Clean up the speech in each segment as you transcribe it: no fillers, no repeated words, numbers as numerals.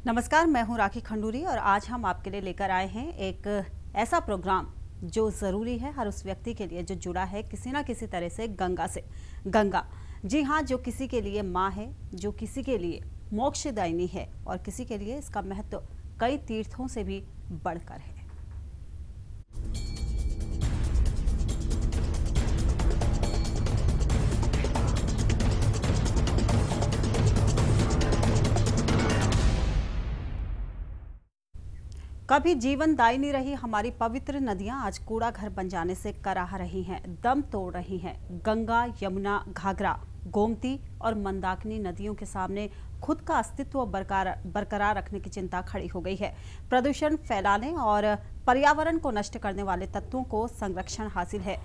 नमस्कार, मैं हूं राखी खंडूरी और आज हम आपके लिए लेकर आए हैं एक ऐसा प्रोग्राम जो ज़रूरी है हर उस व्यक्ति के लिए जो जुड़ा है किसी ना किसी तरह से गंगा से। गंगा, जी हाँ, जो किसी के लिए माँ है, जो किसी के लिए मोक्षदायिनी है और किसी के लिए इसका महत्व कई तीर्थों से भी बढ़कर है। कभी जीवन दायिनी रही हमारी पवित्र नदियां आज कूड़ा घर बन जाने से कराह रही हैं, दम तोड़ रही हैं। गंगा, यमुना, घाघरा, गोमती और मंदाकिनी नदियों के सामने खुद का अस्तित्व बरकरार रखने की चिंता खड़ी हो गई है। प्रदूषण फैलाने और पर्यावरण को नष्ट करने वाले तत्वों को संरक्षण हासिल है।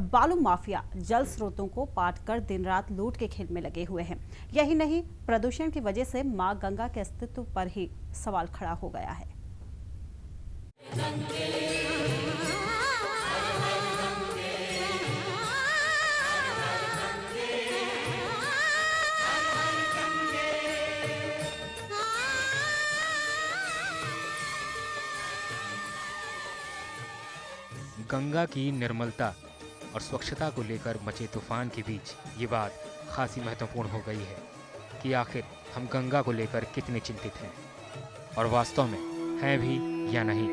बालू माफिया जल स्रोतों को पाट कर दिन रात लूट के खेल में लगे हुए हैं। यही नहीं, प्रदूषण की वजह से मां गंगा के अस्तित्व पर ही सवाल खड़ा हो गया है। गंगा की निर्मलता और स्वच्छता को लेकर मचे तूफान के बीच ये बात खासी महत्वपूर्ण हो गई है कि आखिर हम गंगा को लेकर कितने चिंतित हैं और वास्तव में हैं भी या नहीं।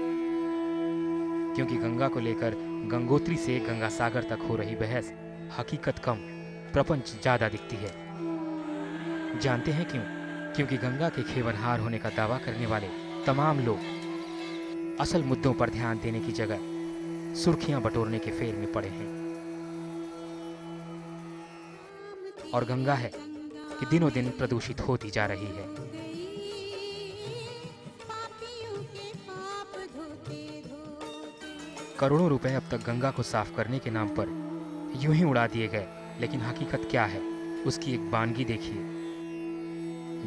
क्योंकि गंगा को लेकर गंगोत्री से गंगा सागर तक हो रही बहस हकीकत कम, प्रपंच ज्यादा दिखती है। जानते हैं क्यों? क्योंकि गंगा के खेवनहार होने का दावा करने वाले तमाम लोग असल मुद्दों पर ध्यान देने की जगह सुर्खियां बटोरने के फेर में पड़े हैं। और गंगा है कि दिनों दिन प्रदूषित होती जा रही है। करोड़ों रुपए अब तक गंगा को साफ करने के नाम पर यूं ही उड़ा दिए गए, लेकिन हकीकत क्या है उसकी एक बानगी देखिए।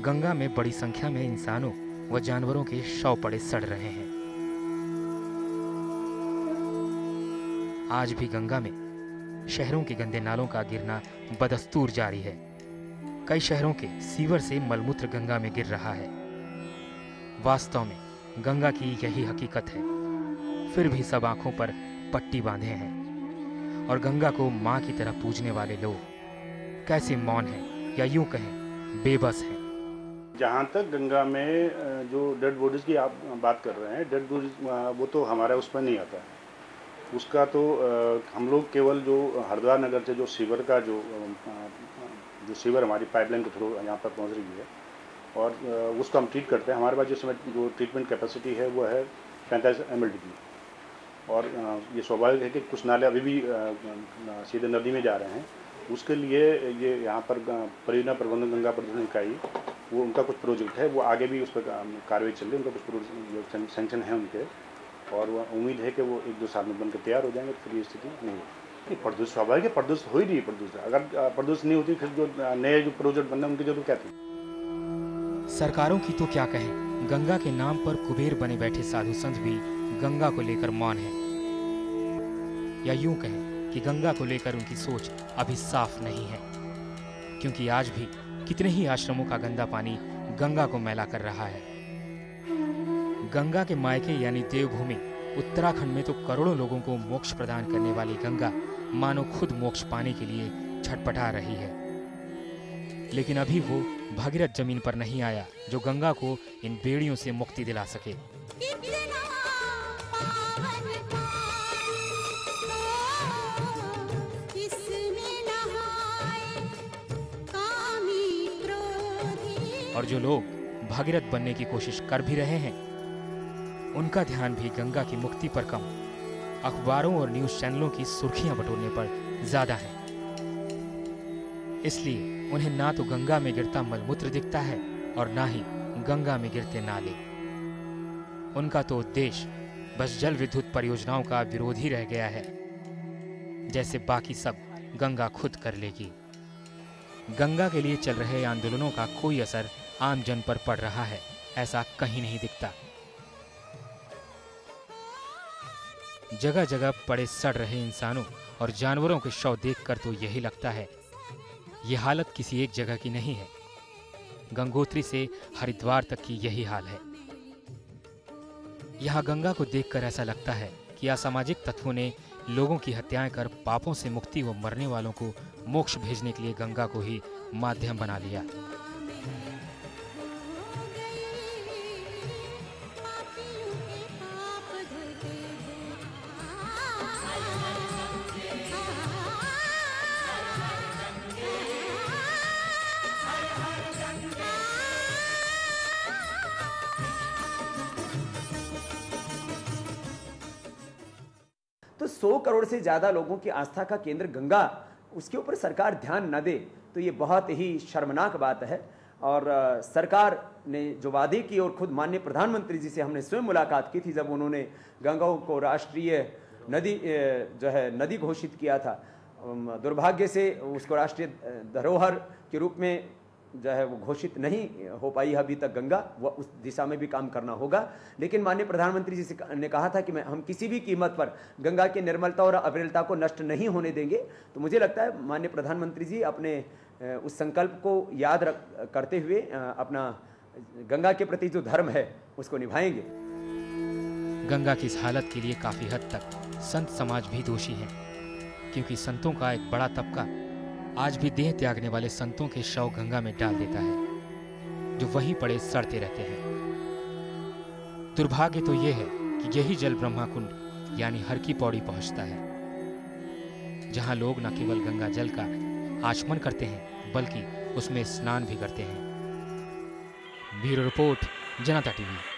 गंगा में बड़ी संख्या में इंसानों व जानवरों के शव पड़े सड़ रहे हैं। आज भी गंगा में शहरों के गंदे नालों का गिरना बदस्तूर जारी है। कई शहरों के सीवर से मलमूत्र गंगा में गिर रहा है। वास्तव में गंगा की यही हकीकत है, फिर भी सब आंखों पर पट्टी बांधे हैं और गंगा को मां की तरह पूजने वाले लोग कैसे मौन हैं या यूं कहें बेबस हैं। जहाँ तक गंगा में जो डेड बॉडीज़ की आप बात कर रहे हैं, डेड बॉडीज़ वो तो हमारे उस पर नहीं आता है। उसका तो हम लोग केवल जो हरिद्वार नगर से जो सीवर का जो सीवर हमारी पाइपलाइन के थ्रू यहाँ पर पहुँच रही है और उसको हम ट्रीट करते हैं। हमारे पास जिस समय जो ट्रीटमेंट कैपेसिटी है वो है 45 ml की। और ये स्वाभाविक है कि कुछ नाले अभी भी सीधे नदी में जा रहे हैं। उसके लिए ये यहाँ पर परियोजना प्रबंधन गंगा प्रबंधन इकाई वो उनका कुछ प्रोजेक्ट है, वो आगे भी उस पर कार्रवाई चल रही है। उनका कुछ सेंक्शन है उनके और उम्मीद है कि वो 1-2 साल में बनकर तैयार हो जाएंगे, फिर ये स्थिति नहीं होगी। प्रदूषण स्वाभाविक है, प्रदूषण हो ही रही है। प्रदूषण अगर प्रदूषण नहीं होती फिर जो नए जो प्रोजेक्ट बनने उनकी जरूरत क्या थी। सरकारों की तो क्या कहें, गंगा के नाम पर कुबेर बने बैठे साधु संत भी गंगा को लेकर मौन हैं। या यूं कहें कि गंगा को लेकर उनकी सोच अभी साफ नहीं है, क्योंकि आज भी कितने ही आश्रमों का गंदा पानी गंगा को मैला कर रहा है। गंगा के मायके यानी देवभूमि उत्तराखंड में तो करोड़ों लोगों को मोक्ष प्रदान करने वाली गंगा मानो खुद मोक्ष पाने के लिए छटपटा रही है। लेकिन अभी वो भगीरथ जमीन पर नहीं आया जो गंगा को इन बेड़ियों से मुक्ति दिला सके। और जो लोग भगीरथ बनने की कोशिश कर भी रहे हैं, उनका ध्यान भी गंगा की मुक्ति पर कम, अखबारों और न्यूज़ चैनलों की सुर्खियां बटोरने पर ज्यादा है। इसलिए उन्हें ना तो गंगा में गिरता मलमूत्र दिखता है और ना ही गंगा में गिरते नाले। उनका तो उद्देश्य बस जल विद्युत परियोजनाओं का विरोध ही रह गया है, जैसे बाकी सब गंगा खुद कर लेगी। गंगा के लिए चल रहे आंदोलनों का कोई असर आम जन पर पड़ रहा है, ऐसा कहीं नहीं दिखता। जगह जगह पड़े सड़ रहे इंसानों और जानवरों के शव देखकर तो यही लगता है ये हालत किसी एक जगह की नहीं है, गंगोत्री से हरिद्वार तक की यही हाल है। यहाँ गंगा को देखकर ऐसा लगता है कि असामाजिक तत्वों ने लोगों की हत्याएं कर पापों से मुक्ति व मरने वालों को मोक्ष भेजने के लिए गंगा को ही माध्यम बना लिया। तो 100 करोड़ से ज़्यादा लोगों की आस्था का केंद्र गंगा, उसके ऊपर सरकार ध्यान न दे तो ये बहुत ही शर्मनाक बात है। और सरकार ने जो वादे की और खुद माननीय प्रधानमंत्री जी से हमने स्वयं मुलाकात की थी जब उन्होंने गंगा को राष्ट्रीय नदी नदी घोषित किया था, दुर्भाग्य से उसको राष्ट्रीय धरोहर के रूप में वो घोषित नहीं हो पाई अभी तक गंगा। वो उस दिशा में भी काम करना होगा। लेकिन माननीय प्रधानमंत्री जी ने कहा था कि हम किसी भी कीमत पर गंगा की निर्मलता और अविरलता को नष्ट नहीं होने देंगे। तो मुझे लगता है माननीय प्रधानमंत्री जी अपने उस संकल्प को याद करते हुए अपना गंगा के प्रति जो धर्म है उसको निभाएंगे। गंगा की इस हालत के लिए काफी हद तक संत समाज भी दोषी है, क्योंकि संतों का एक बड़ा तबका आज भी देह त्यागने वाले संतों के शव गंगा में डाल देता है, जो वहीं पड़े सड़ते रहते हैं। दुर्भाग्य तो यह है कि यही जल ब्रह्माकुंड यानी हर की पौड़ी पहुंचता है, जहां लोग न केवल गंगा जल का आचमन करते हैं बल्कि उसमें स्नान भी करते हैं। ब्यूरो रिपोर्ट, जनता टीवी।